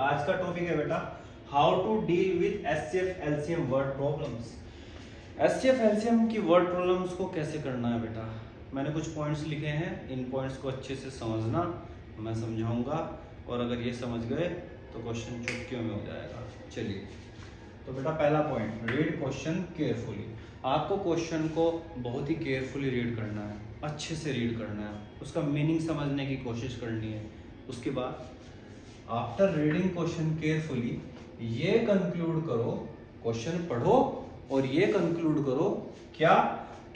आज का टॉपिक है बेटा how to deal with HCF LCM word problems. HCF LCM की वर्ड प्रॉब्लम्स को कैसे करना है बेटा, मैंने कुछ पॉइंट्स लिखे हैं, इन पॉइंट्स को अच्छे से समझना, मैं समझाऊंगा और अगर ये समझ गए तो क्वेश्चन चुटकियों में हो जाएगा। चलिए तो बेटा पहला पॉइंट, रीड क्वेश्चन केयरफुली। आपको क्वेश्चन को बहुत ही केयरफुली रीड करना है, अच्छे से रीड करना है, उसका मीनिंग समझने की कोशिश करनी है। उसके बाद आफ्टर रीडिंग क्वेश्चन केयरफुली ये कंक्लूड करो, क्वेश्चन पढ़ो और ये कंक्लूड करो क्या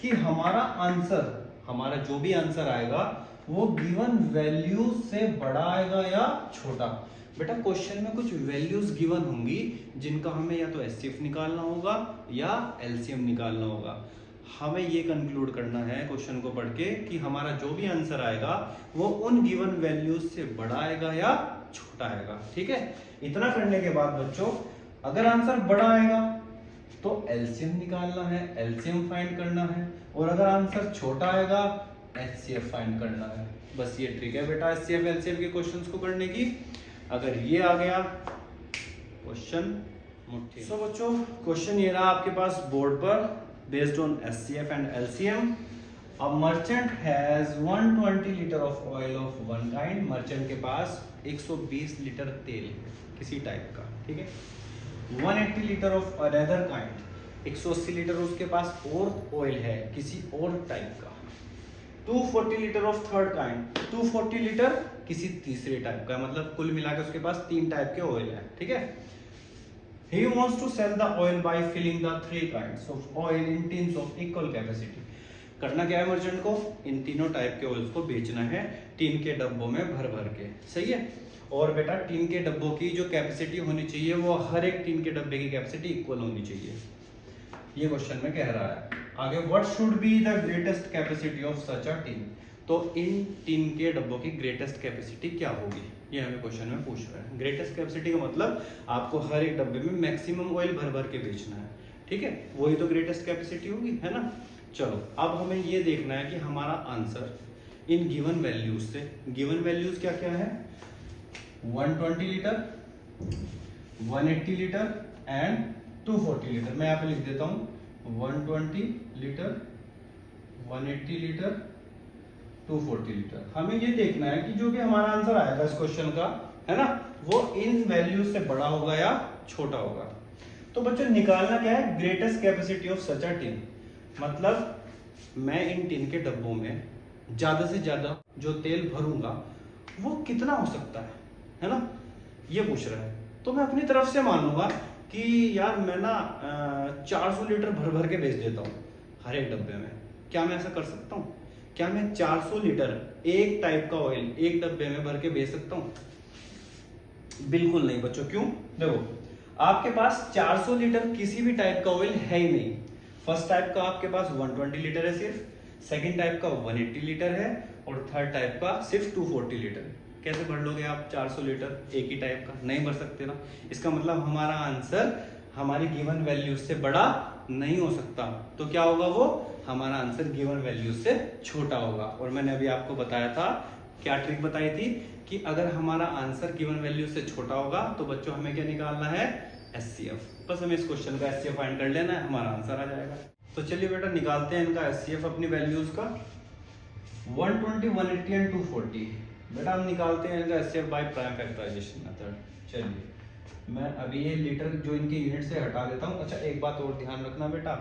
कि हमारा आंसर, हमारा जो भी आंसर आएगा वो गिवन वैल्यू से बड़ा आएगा या छोटा। बेटा क्वेश्चन में कुछ वैल्यूज गिवन होंगी जिनका हमें या तो एचसीएफ निकालना होगा या एलसीएम निकालना होगा। हमें ये कंक्लूड करना है क्वेश्चन को पढ़ के कि हमारा जो भी आंसर आएगा वो उन गिवन वैल्यूज से बड़ा आएगा या छोटा आएगा। ठीक है, इतना करने के बाद बच्चों अगर आंसर बड़ा आएगा तो एलसीएम निकालना है, एलसीएम फाइंड करना है, और अगर आंसर छोटा आएगा एचसीएफ फाइंड करना है। बस ये ट्रिक है बेटा एचसीएफ एलसीएम के क्वेश्चंस को करने की। अगर ये आ गया क्वेश्चन मुट्ठी। सो बच्चों क्वेश्चन ये रहा आपके पास बोर्ड पर, based on HCF and LCM. A merchant has 120 litre of oil of one kind. Merchant के पास 120 लीटर तेल है किसी टाइप का, ठीक है। 180 litre of another kind, 180 litre उसके पास और ऑयल है किसी और टाइप का। 240 litre of third kind, 240 litre किसी तीसरे टाइप का, मतलब कुल मिलाकर उसके पास 3 टाइप के ऑयल है, ठीक है। He wants to sell the oil by filling the 3 kinds of oil in tins of equal capacity. करना क्या है मर्चेंट को, इन तीनों टाइप के ऑयल्स को बेचना है टीन के डब्बों में भर भर के, सही है। और बेटा टीन के डब्बों की जो कैपेसिटी होनी चाहिए वो हर एक टीन के डब्बे की कैपेसिटी इक्वल होनी चाहिए, ये क्वेश्चन में कह रहा है। आगे what should be the greatest capacity of such a tin, तो इन टीन के डब्बों की ग्रेटेस्ट कैपेसिटी क्या होगी, ये हमें क्वेश्चन में पूछ रहा है। ग्रेटेस्ट कैपेसिटी का मतलब आपको हर एक डब्बे में मैक्सिमम ऑयल भर भर के बेचना है, ठीक है, वही तो ग्रेटेस्ट कैपेसिटी होगी, है ना। चलो अब हमें ये देखना है कि हमारा आंसर इन गिवन वैल्यूज से, गिवन वैल्यूज क्या क्या है, 120 लीटर, 180 लीटर एंड 240 लीटर। मैं यहाँ पे लिख देता हूँ 120 लीटर, 180 लीटर, 240 लीटर। हमें ये देखना है कि जो भी हमारा आंसर आएगा इस क्वेश्चन का, है ना, वो इन वैल्यूज से बड़ा होगा या छोटा होगा। तो बच्चों निकालना क्या है, greatest capacity of such a tin, मतलब मैं इन टिन के डब्बों में ज्यादा से ज्यादा जो तेल भरूंगा वो कितना हो सकता है ना, ये पूछ रहा है। तो मैं अपनी तरफ से मान लूंगा कि यार मैं ना 400 लीटर भर भर के बेच देता हूँ हर एक डब्बे में। क्या मैं ऐसा कर सकता हूँ, क्या मैं 400 लीटर एक टाइप का ऑयल एक डब्बे में भर के बेच सकता हूँ? बिल्कुल नहीं बच्चों। क्यों, देखो आपके पास 400 लीटर किसी भी टाइप का ऑयल है ही नहीं। फर्स्ट टाइप का आपके पास 120 लीटर है सिर्फ, सेकंड टाइप का 180 लीटर है और थर्ड टाइप का सिर्फ 240 लीटर। कैसे भर लोगे आप 400 लीटर एक ही टाइप का, नहीं भर सकते ना। इसका मतलब हमारा आंसर हमारी गिवन वैल्यू से बड़ा नहीं हो सकता, तो क्या होगा, वो हमारा आंसर गिवन वैल्यू से छोटा होगा। और मैंने अभी आपको बताया था, क्या ट्रिक बताई थी, कि अगर हमारा आंसर गिवन वैल्यू से छोटा होगा तो बच्चों हमें क्या निकालना है, एचसीएफ। बस हमें इस क्वेश्चन का एचसीएफ फाइंड कर लेना है, हमारा आंसर आ जाएगा। तो चलिए बेटा निकालते हैं इनका एचसीएफ अपनी वैल्यूज का। 120, 180 एंड 240 बेटा हम निकालते हैं इनका HCF by prime factorization method. चलिए मैं अभी ये लीटर जो इनके यूनिट से हटा देता हूँ। अच्छा एक बात और ध्यान रखना बेटा,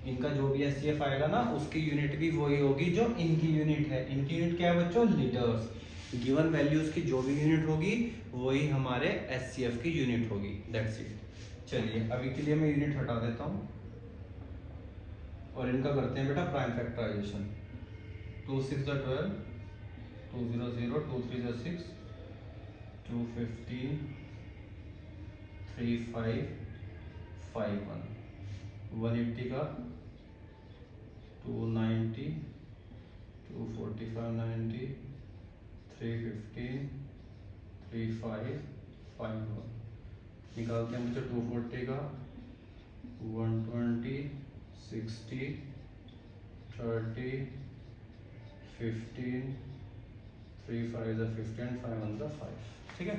इनका जो भी एचसीएफ आएगा ना उसकी यूनिट भी वही होगी जो इनकी यूनिट है। इनकी यूनिट क्या है बच्चों, लीटर्स। गिवन वैल्यूज की जो भी यूनिट होगी वही हमारे एचसीएफ की यूनिट होगी, दैट्स इट। चलिए अभी के लिए मैं यूनिट हटा देता हूँ और इनका करते हैं बेटा प्राइम फैक्टराइजेशन। 2 6 12, 2 0 0, 2 3 6, 2 15, 3 5 5 1, 180 का 290, 245 90, 315, 35 51। निकालते हैं मुझे 240 का 120, 60, 30, 15, 3 5 15, 5 1 5, ठीक है।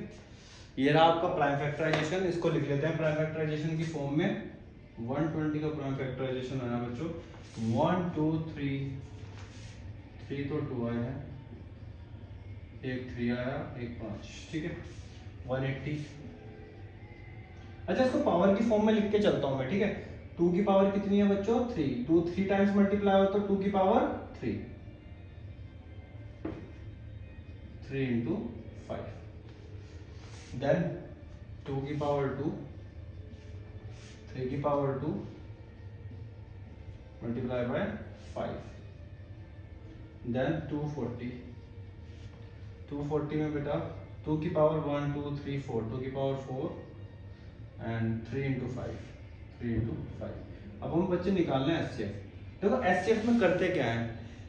ये रहा आपका प्राइम फैक्टराइजेशन, इसको लिख लेते हैं प्राइम फैक्टराइजेशन की फॉर्म में। 120 का प्राइम फैक्टराइजेशन आया बच्चों 1 2 3 3 तो 2 आया है, एक 3 आया, एक 5, ठीक है 180। अच्छा इसको पावर की फॉर्म में लिख के चलता हूं मैं, ठीक है। 2 की पावर कितनी है बच्चों 3, 2 3 टाइम्स मल्टीप्लाई हो तो 2 की पावर 3, 3 इंटू 5, देन 2 की पावर 2, 3 की पावर 2 मल्टीप्लाई बाय 5, देन 240, 240 में बेटा 2 की पावर 1 2 3 4, 2 की पावर 4 एंड 3 इंटू 5, 3 इंटू 5। अब हम बच्चे निकालना है एचसीएफ। देखो एचसीएफ में करते क्या है,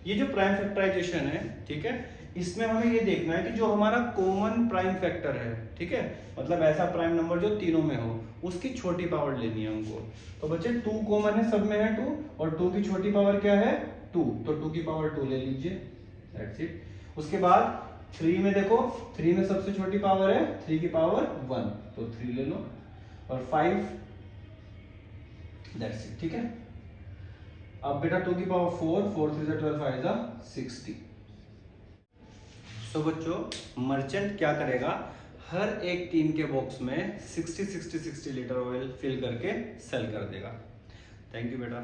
ये जो प्राइम फैक्टराइजेशन है, ठीक है, इसमें हमें ये देखना है कि जो हमारा कॉमन प्राइम फैक्टर है, ठीक है, मतलब ऐसा प्राइम नंबर जो तीनों में हो, उसकी छोटी पावर लेनी है हमको। तो बच्चे 2 कॉमन है, सब में है 2, और 2 की छोटी पावर क्या है 2, तो 2 की पावर 2 ले लीजिए, दैट्स इट। उसके बाद 3 में देखो, 3 में सबसे छोटी पावर है 3 की पावर 1, तो 3 ले लो, और 5, दैट्स इट, ठीक है। अब बेटा 2 की पावर 4, 4 3 12 5 जा 60। सो बच्चों मर्चेंट क्या करेगा, हर एक टीन के बॉक्स में 60 60 60 लीटर ऑयल फिल करके सेल कर देगा। थैंक यू बेटा।